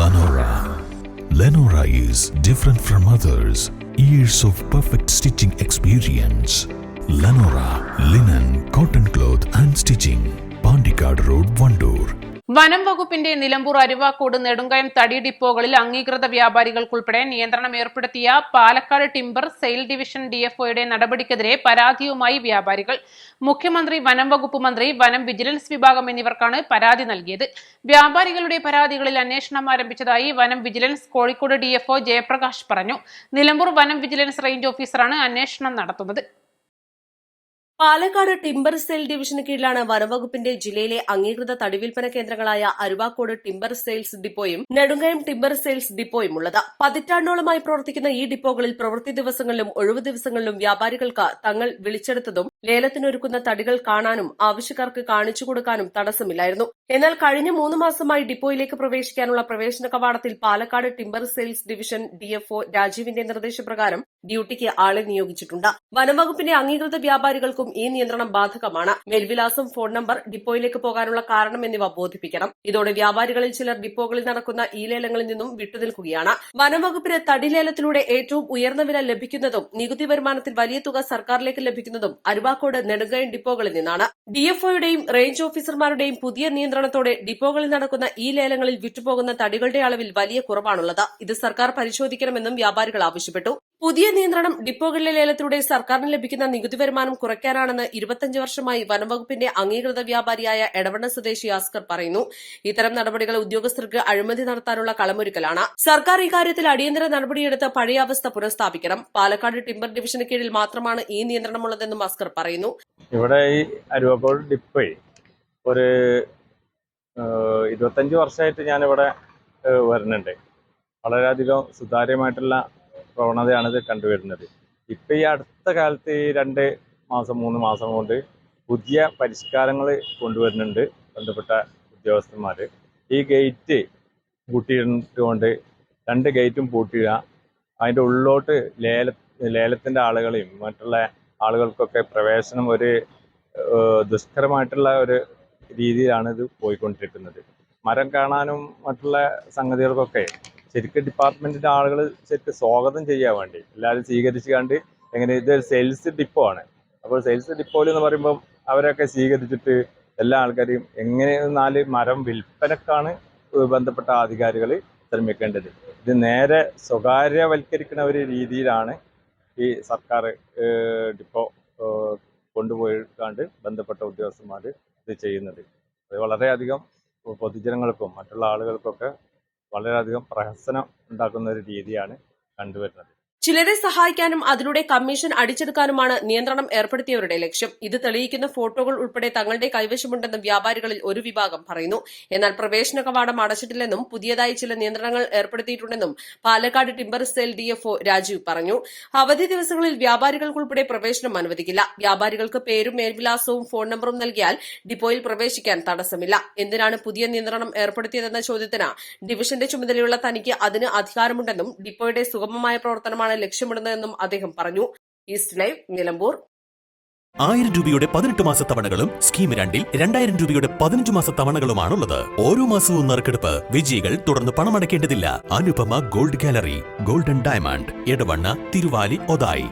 Lenora. Lenora is different from others. Years of perfect stitching experience. Lenora linen, cotton cloth and stitching. Pandikad Road, Vandoor. വനം വകുപ്പിന്റെ നിലമ്പൂർ അരുവാക്കോട് നെടുങ്കയം തടി ഡിപ്പോകളിൽ അംഗീകൃത വ്യാപാരികൾക്കുൾപ്പെടെ നിയന്ത്രണം ഏർപ്പെടുത്തിയ Palakkad timber sale division ഡിഎഫ്ഒയുടെ നടപടിക്കെതിരെ പരാതിയുമായി വ്യാപാരികൾ. മുഖ്യമന്ത്രി, വനം വകുപ്പ് മന്ത്രി, വനം വിജിലൻസ് വിഭാഗം എന്നിവർക്കാണ് പരാതി നൽകിയത്. വ്യാപാരികളുടെ പരാതികളിൽ അന്വേഷണം ആരംഭിച്ചതായി വനം വിജിലൻസ് കോഴിക്കോട് ഡിഎഫ്ഒ ജയപ്രകാശ് പറഞ്ഞു. നിലമ്പൂർ വനം വിജിലൻസ് റേഞ്ച് ഓഫീസറാണ് അന്വേഷണം നടത്തുന്നത്. പാലക്കാട് ടിംബർ സെയിൽ ഡിവിഷന് കീഴിലാണ് വനംവകുപ്പിന്റെ ജില്ലയിലെ അംഗീകൃത തടിവിൽപ്പന കേന്ദ്രങ്ങളായ അരുവാക്കോട് ടിംബർ സെയിൽസ് ഡിപ്പോയും നെടുങ്കയം ടിംബർ സെയിൽസ് ഡിപ്പോയും ഉള്ളത്. പതിറ്റാണ്ടോളമായി പ്രവർത്തിക്കുന്ന ഈ ഡിപ്പോകളിൽ പ്രവൃത്തി ദിവസങ്ങളിലും ഒഴിവു ദിവസങ്ങളിലും വ്യാപാരികൾക്ക് തങ്ങൾ വിളിച്ചെടുത്തതും ലേലത്തിനൊരുക്കുന്ന തടികൾ കാണാനും ആവശ്യക്കാർക്ക് കാണിച്ചു കൊടുക്കാനും തടസ്സമില്ലായിരുന്നു. എന്നാൽ കഴിഞ്ഞ 3 മാസമായി ഡിപ്പോയിലേക്ക് പ്രവേശിക്കാനുള്ള പ്രവേശന കവാടത്തിൽ Palakkad timber sales division DFO രാജീവിന്റെ നിർദ്ദേശപ്രകാരം ഡ്യൂട്ടിക്ക് ആളെ നിയോഗിച്ചിട്ടുണ്ട്. വനംവകുപ്പിന്റെ അംഗീകൃത വ്യാപാരികൾക്കും ഈ നിയന്ത്രണം ബാധകമാണ്. മേൽവിലാസം, ഫോൺ നമ്പർ, ഡിപ്പോയിലേക്ക് പോകാനുള്ള കാരണം എന്നിവ ബോധിപ്പിക്കണം. ഇതോടെ വ്യാപാരികളിൽ ചിലർ ഡിപ്പോകളിൽ നടക്കുന്ന ഈ ലേലങ്ങളിൽ നിന്നും വിട്ടുനിൽക്കുകയാണ്. വനംവകുപ്പിന് തടിലേലത്തിലൂടെ ഏറ്റവും ഉയർന്ന വില ലഭിക്കുന്നതും നികുതി വരുമാനത്തിൽ വലിയ തുക സർക്കാരിലേക്ക് ലഭിക്കുന്നതും അരുവാക്കോട് നെടുങ്കയം ഡിപ്പോകളിൽ നിന്നാണ്. ഡിഎഫ്ഒയുടെയും റേഞ്ച് ഓഫീസർമാരുടെയും പുതിയ നിയന്ത്രണത്തോടെ ഡിപ്പോകളിൽ നടക്കുന്ന ഈ ലേലങ്ങളിൽ വിറ്റുപോകുന്ന തടികളുടെ അളവിൽ വലിയ കുറവാണുള്ളത്. ഇത് സർക്കാർ പരിശോധിക്കണമെന്നും വ്യാപാരികൾ ആവശ്യപ്പെട്ടു. പുതിയ നിയന്ത്രണം ഡിപ്പോകളിലെ ലേലത്തിലൂടെ സർക്കാരിന് ലഭിക്കുന്ന നികുതി വരുമാനം കുറയ്ക്കാനാണെന്ന് 25 വർഷമായി വനംവകുപ്പിന്റെ അംഗീകൃത വ്യാപാരിയായ എടവണ്ണ സ്വദേശി ആസ്കർ പറയുന്നു. ഇത്തരം നടപടികൾ ഉദ്യോഗസ്ഥർക്ക് അഴിമതി നടത്താനുള്ള കളമൊരുക്കലാണ്. സർക്കാർ ഇക്കാര്യത്തിൽ അടിയന്തര നടപടിയെടുത്ത് പഴയ അവസ്ഥ പുനഃസ്ഥാപിക്കണം. പാലക്കാട് ടിംബർ ഡിവിഷന് കീഴിൽ മാത്രമാണ് ഈ നിയന്ത്രണമുള്ളതെന്നും ആസ്കർ പറയുന്നു. ഇവിടെ ഈ അരുവാക്കോട് ഡിപ്പോ ഒരു 25 വർഷമായിട്ട് ഞാനിവിടെ വരുന്നുണ്ട്. വളരെയധികം സുതാര്യമായിട്ടുള്ള പ്രവണതയാണ് ഇത് കണ്ടുവരുന്നത്. ഇപ്പം ഈ അടുത്ത കാലത്ത് ഈ 2 മാസം 3 മാസം കൊണ്ട് പുതിയ പരിഷ്കാരങ്ങൾ കൊണ്ടുവരുന്നുണ്ട് ബന്ധപ്പെട്ട ഉദ്യോഗസ്ഥന്മാർ. ഈ ഗേറ്റ് പൂട്ടിയിട്ടുകൊണ്ട് 2 ഗേറ്റും പൂട്ടിയിടുക, അതിൻ്റെ ഉള്ളിലോട്ട് ലേലത്തിൻ്റെ ആളുകളെയും മറ്റുള്ള ആളുകൾക്കൊക്കെ പ്രവേശനം ഒരു ദുഷ്കരമായിട്ടുള്ള ഒരു രീതിയിലാണ് ഇത് പോയിക്കൊണ്ടിരിക്കുന്നത്. മരം കാണാനും മറ്റുള്ള സംഗതികൾക്കൊക്കെ ശരിക്കും ഡിപ്പാർട്ട്മെന്റിന്റെ ആളുകൾ ശരിക്കും സ്വാഗതം ചെയ്യാൻ വേണ്ടി എല്ലാവരും സ്വീകരിച്ചു കണ്ട് എങ്ങനെ ഇതൊരു സെയിൽസ് ഡിപ്പോ ആണ്. അപ്പോൾ സെയിൽസ് ഡിപ്പോയിൽ എന്ന് പറയുമ്പോൾ അവരൊക്കെ സ്വീകരിച്ചിട്ട് എല്ലാ ആൾക്കാരെയും എങ്ങനെ 4 മരം വിൽപ്പനക്കാണ് ബന്ധപ്പെട്ട അധികാരികൾ ശ്രമിക്കേണ്ടത്. ഇത് നേരെ സ്വകാര്യവൽക്കരിക്കുന്ന ഒരു രീതിയിലാണ് ഈ സർക്കാർ ഡിപ്പോ കൊണ്ടുപോയിക്കാണ്ട് ബന്ധപ്പെട്ട ഉദ്യോഗസ്ഥന്മാർ ഇത് ചെയ്യുന്നത്. അത് വളരെയധികം പൊതുജനങ്ങൾക്കും മറ്റുള്ള ആളുകൾക്കൊക്കെ വളരെയധികം പ്രഹസനം ഉണ്ടാക്കുന്ന ഒരു രീതിയാണ് കണ്ടുവരുന്നത്. ചിലരെ സഹായിക്കാനും അതിലൂടെ കമ്മീഷൻ അടിച്ചെടുക്കാനുമാണ് നിയന്ത്രണം ഏർപ്പെടുത്തിയവരുടെ ലക്ഷ്യം. ഇത് തെളിയിക്കുന്ന ഫോട്ടോകൾ ഉൾപ്പെടെ തങ്ങളുടെ കൈവശമുണ്ടെന്ന് വ്യാപാരികളിൽ ഒരു വിഭാഗം പറയുന്നു. എന്നാൽ പ്രവേശന കവാടം അടച്ചിട്ടില്ലെന്നും പുതിയതായി ചില നിയന്ത്രണങ്ങൾ ഏർപ്പെടുത്തിയിട്ടുണ്ടെന്നും Palakkad timber sale DFO Rajeev പറഞ്ഞു. അവധി ദിവസങ്ങളിൽ വ്യാപാരികൾക്കുൾപ്പെടെ പ്രവേശനം അനുവദിക്കില്ല. വ്യാപാരികൾക്ക് പേരും മേൽവിലാസവും ഫോൺ നമ്പറും നൽകിയാൽ ഡിപ്പോയിൽ പ്രവേശിക്കാൻ തടസ്സമില്ല. എന്തിനാണ് പുതിയ നിയന്ത്രണം ഏർപ്പെടുത്തിയതെന്ന ചോദ്യത്തിന് ഡിവിഷന്റെ ചുമതലയുള്ള തനിക്ക് അതിന് അധികാരമുണ്ടെന്നും ഡിപ്പോയുടെ സുഗമമായ പ്രവർത്തനമാണ് ലക്ഷ്യമിടുന്നതെന്നും അദ്ദേഹം പറഞ്ഞു. East live, Nilambur. 1000 രൂപയുടെ 18 മാസ തവണകളും സ്കീം 2ൽ 2000 രൂപയുടെ 15 മാസ തവണകളുമാണുള്ളത്. ഓരോ മാസവും നറുക്കെടുപ്പ്. വിജയികൾ തുടർന്ന് പണമടയ്ക്കേണ്ടതില്ല. Anupama gold gallery, golden diamond, Edavanna, Thiruvali, Othayi.